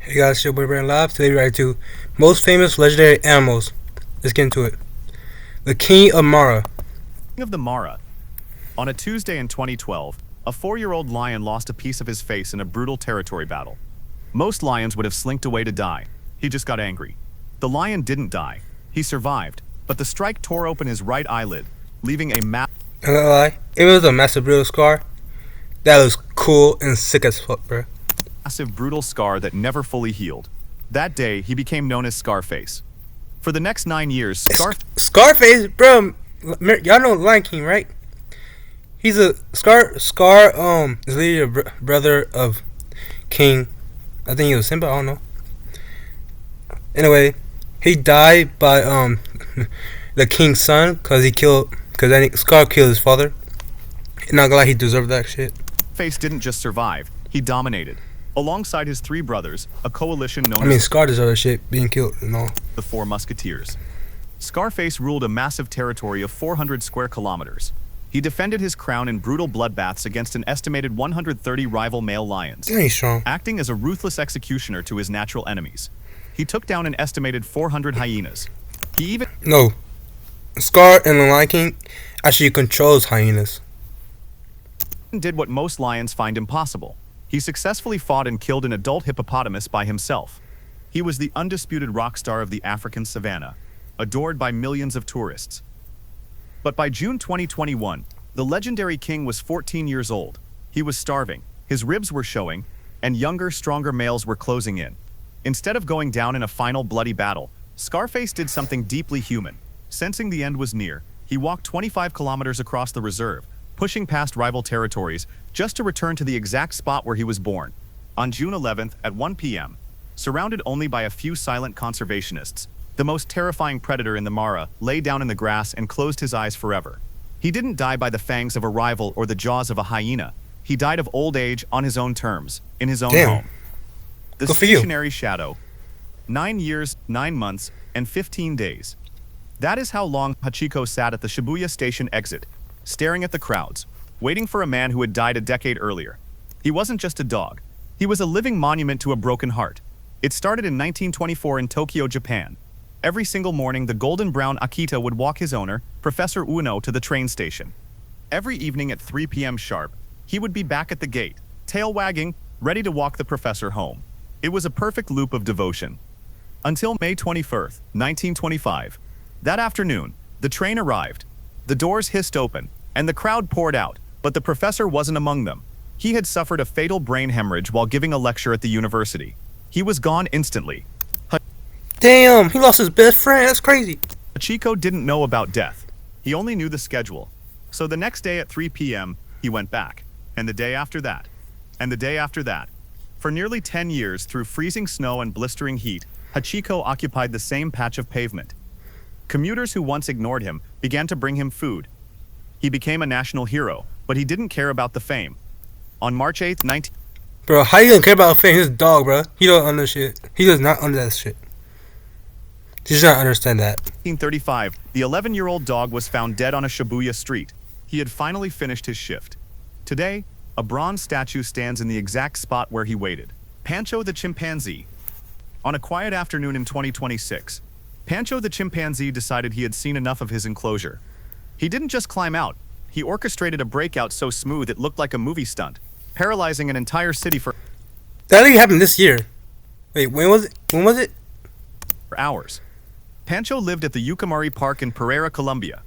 Hey guys, it's your boy Brandon Live. Today we're reacting to most famous legendary animals. Let's get into it. The King of Mara. King of the Mara. On a Tuesday in 2012, a 4-year-old lion lost a piece of his face in a brutal territory battle. Most lions would have slinked away to die. He just got angry. The lion didn't die. He survived, but the strike tore open his right eyelid, leaving a I'm not gonna lie, it was a massive brutal scar. That was cool and sick as fuck, bro. massive brutal scar that never fully healed. That day, he became known as Scarface. For the next 9 years, Scarface, bro. Y'all know Lion King, right? He's a Scar is literally a brother of King. I think he was Simba. I don't know. Anyway, he died by the king's son because Scar killed his father. And not gonna lie, he deserved that shit. Scarface didn't just survive; he dominated. Alongside his 3 brothers, a coalition known as Scar deserved that shit, being killed and all. the Four Musketeers. Scarface ruled a massive territory of 400 square kilometers. He defended his crown in brutal bloodbaths against an estimated 130 rival male lions, Damn, he's strong. acting as a ruthless executioner to his natural enemies. He took down an estimated 400 hyenas. He even No, Scar and the Lion King actually controls hyenas. did what most lions find impossible. He successfully fought and killed an adult hippopotamus by himself. He was the undisputed rock star of the African savanna, adored by millions of tourists. But by June 2021, the legendary king was 14 years old. He was starving, his ribs were showing, and younger, stronger males were closing in. Instead of going down in a final bloody battle, Scarface did something deeply human. Sensing the end was near, he walked 25 kilometers across the reserve, pushing past rival territories just to return to the exact spot where he was born. On June 11th at 1 p.m., surrounded only by a few silent conservationists, the most terrifying predator in the Mara lay down in the grass and closed his eyes forever. He didn't die by the fangs of a rival or the jaws of a hyena. He died of old age on his own terms, in his own home. The stationary shadow. 9 years, 9 months, and 15 days. That is how long Hachiko sat at the Shibuya station exit, staring at the crowds, waiting for a man who had died a decade earlier. He wasn't just a dog. He was a living monument to a broken heart. It started in 1924 in Tokyo, Japan. Every single morning, the golden brown Akita would walk his owner, Professor Uno, to the train station. Every evening at 3 p.m. sharp, he would be back at the gate, tail wagging, ready to walk the professor home. It was a perfect loop of devotion. Until May 21st, 1925. That afternoon, the train arrived. The doors hissed open, and the crowd poured out, but the professor wasn't among them. He had suffered a fatal brain hemorrhage while giving a lecture at the university. He was gone instantly. Damn, he lost his best friend. That's crazy. Hachiko didn't know about death. He only knew the schedule. So the next day at 3 p.m., he went back. And the day after that. And the day after that. For nearly 10 years, through freezing snow and blistering heat, Hachiko occupied the same patch of pavement. Commuters who once ignored him began to bring him food. He became a national hero, but he didn't care about the fame. On March 8th, Bro, how you gonna care about a fan? He's a dog, bro. He don't under shit. He does not under that shit. He does not understand that. 1935, the 11-year-old dog was found dead on a Shibuya street. He had finally finished his shift. Today, a bronze statue stands in the exact spot where he waited. Pancho the chimpanzee. On a quiet afternoon in 2026, Pancho the chimpanzee decided he had seen enough of his enclosure. He didn't just climb out. He orchestrated a breakout so smooth it looked like a movie stunt, paralyzing an entire city for That only happened this year. Wait, when was it? When was it? hours. Pancho lived at the Yucamari Park in Pereira, Colombia.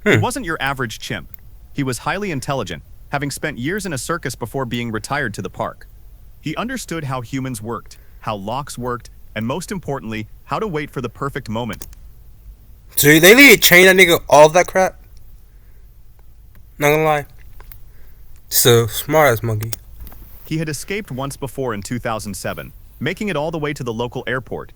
He wasn't your average chimp. He was highly intelligent, having spent years in a circus before being retired to the park. He understood how humans worked, how locks worked, and most importantly, how to wait for the perfect moment. So they literally trained that nigga all that crap? Not gonna lie. So smart ass monkey. He had escaped once before in 2007, making it all the way to the local airport.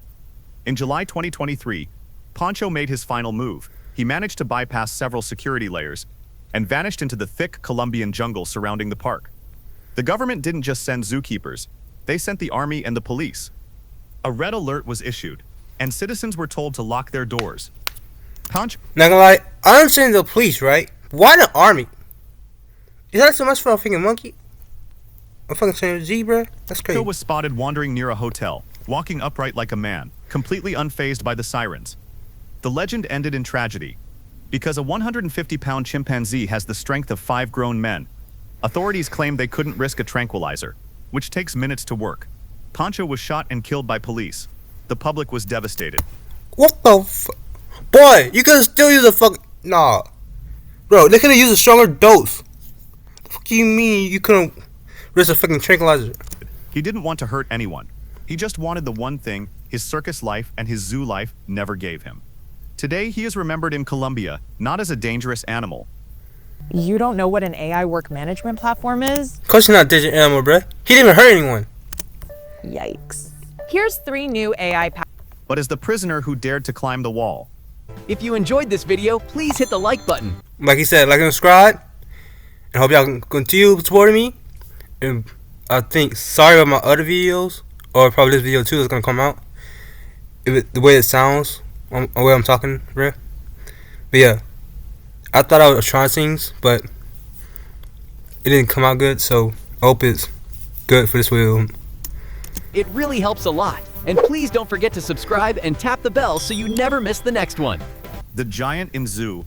In July 2023, Pancho made his final move. He managed to bypass several security layers and vanished into the thick Colombian jungle surrounding the park. The government didn't just send zookeepers, they sent the army and the police. A red alert was issued, and citizens were told to lock their doors. Pancho Not gonna lie, I understand the police, right? Why the army? Is that so much for a freaking monkey? A fucking zebra? That's crazy. was spotted wandering near a hotel, walking upright like a man, completely unfazed by the sirens. The legend ended in tragedy. Because a 150-pound chimpanzee has the strength of 5 grown men, authorities claimed they couldn't risk a tranquilizer, which takes minutes to work. Pancho was shot and killed by police. The public was devastated. What the Boy, you could still use a Nah. Bro, they could have used a stronger dose. The fuck you mean you couldn't risk a fucking tranquilizer? He didn't want to hurt anyone. He just wanted the one thing his circus life and his zoo life never gave him. Today, he is remembered in Colombia, not as a dangerous animal. You don't know what an AI work management platform is? Of course you're not a digital animal, bruh. He didn't even hurt anyone. Yikes. Here's 3 new AI But as the prisoner who dared to climb the wall. If you enjoyed this video, please hit the like button. Like he said, like and subscribe. And hope y'all can continue supporting me. And I think, sorry about my other videos. Or probably this video too is going to come out. The way it sounds. The way I'm talking, bruh. But yeah. I thought I was trying things, but it didn't come out good. So I hope it's good for this video. It really helps a lot. And please don't forget to subscribe and tap the bell so you never miss the next one. The giant in zoo.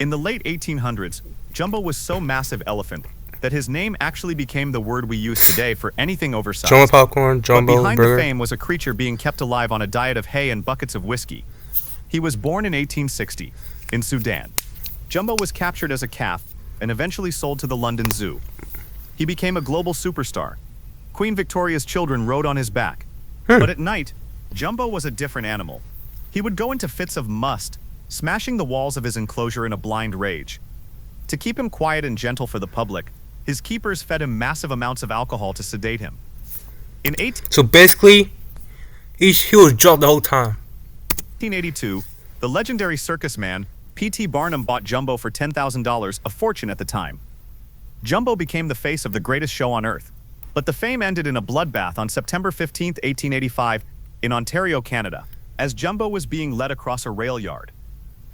In the late 1800s, Jumbo was so massive elephant that his name actually became the word we use today for anything oversized. Jumbo popcorn, Jumbo but behind burger. the fame was a creature being kept alive on a diet of hay and buckets of whiskey. He was born in 1860 in Sudan. Jumbo was captured as a calf and eventually sold to the London Zoo. He became a global superstar. Queen Victoria's children rode on his back. But at night, Jumbo was a different animal. He would go into fits of must, smashing the walls of his enclosure in a blind rage. To keep him quiet and gentle for the public, his keepers fed him massive amounts of alcohol to sedate him. In So basically, he was drunk the whole time. 1882, the legendary circus man, P.T. Barnum bought Jumbo for $10,000, a fortune at the time. Jumbo became the face of the greatest show on earth. But the fame ended in a bloodbath on September 15, 1885, in Ontario, Canada, as Jumbo was being led across a rail yard.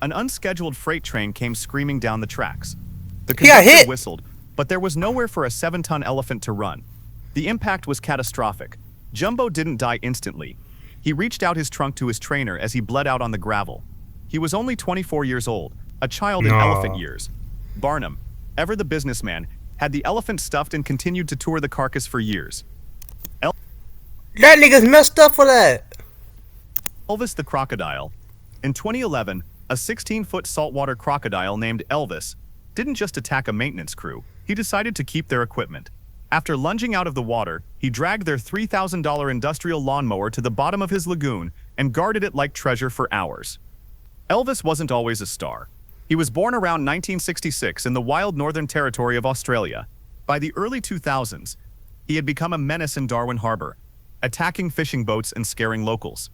An unscheduled freight train came screaming down the tracks. The conductor whistled, but there was nowhere for a 7-ton elephant to run. The impact was catastrophic. Jumbo didn't die instantly. He reached out his trunk to his trainer as he bled out on the gravel. He was only 24 years old, a child in elephant years. Barnum, ever the businessman, had the elephant stuffed and continued to tour the carcass for years. That nigga's messed up for that. Elvis the Crocodile. In 2011, a 16-foot saltwater crocodile named Elvis didn't just attack a maintenance crew, he decided to keep their equipment. After lunging out of the water, he dragged their $3,000 industrial lawnmower to the bottom of his lagoon and guarded it like treasure for hours. Elvis wasn't always a star. He was born around 1966 in the wild northern territory of Australia. By the early 2000s, he had become a menace in Darwin Harbor, attacking fishing boats and scaring locals.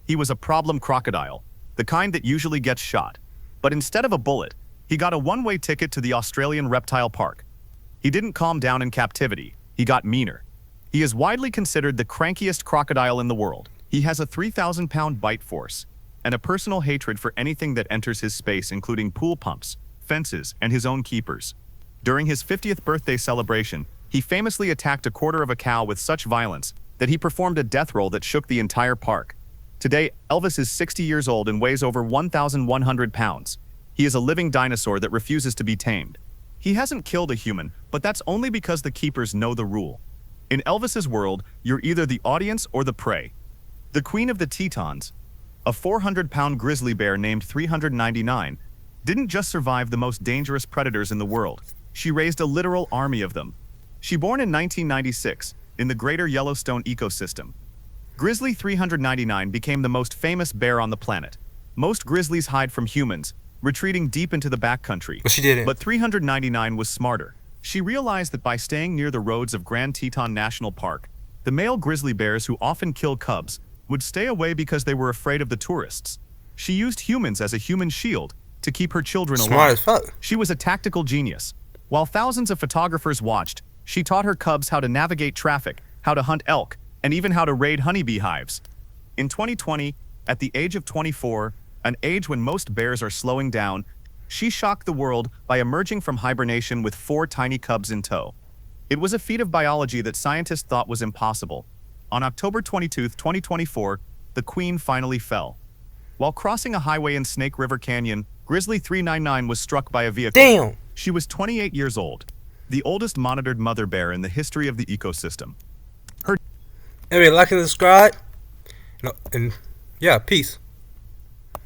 He was a problem crocodile, the kind that usually gets shot. But instead of a bullet, he got a one-way ticket to the Australian Reptile Park. He didn't calm down in captivity, he got meaner. He is widely considered the crankiest crocodile in the world. He has a 3,000-pound bite force and a personal hatred for anything that enters his space, including pool pumps, fences, and his own keepers. During his 50th birthday celebration, he famously attacked a quarter of a cow with such violence that he performed a death roll that shook the entire park. Today, Elvis is 60 years old and weighs over 1,100 pounds. He is a living dinosaur that refuses to be tamed. He hasn't killed a human, but that's only because the keepers know the rule. In Elvis's world, you're either the audience or the prey. The Queen of the Tetons, a 400-pound grizzly bear named 399, didn't just survive the most dangerous predators in the world. She raised a literal army of them. She born in 1996 in the greater Yellowstone ecosystem. Grizzly 399 became the most famous bear on the planet. Most grizzlies hide from humans, retreating deep into the backcountry. But she didn't. But 399 was smarter. She realized that by staying near the roads of Grand Teton National Park, the male grizzly bears who often kill cubs would stay away because they were afraid of the tourists. She used humans as a human shield to keep her children alive. Smart as fuck. She was a tactical genius. While thousands of photographers watched, she taught her cubs how to navigate traffic, how to hunt elk, and even how to raid honeybee hives. In 2020, at the age of 24, an age when most bears are slowing down, she shocked the world by emerging from hibernation with 4 tiny cubs in tow. It was a feat of biology that scientists thought was impossible. On October 22, 2024, the Queen finally fell. While crossing a highway in Snake River Canyon, Grizzly 399 was struck by a vehicle. Damn. She was 28 years old, the oldest monitored mother bear in the history of the ecosystem. Anyway, like and subscribe. No, and yeah, peace.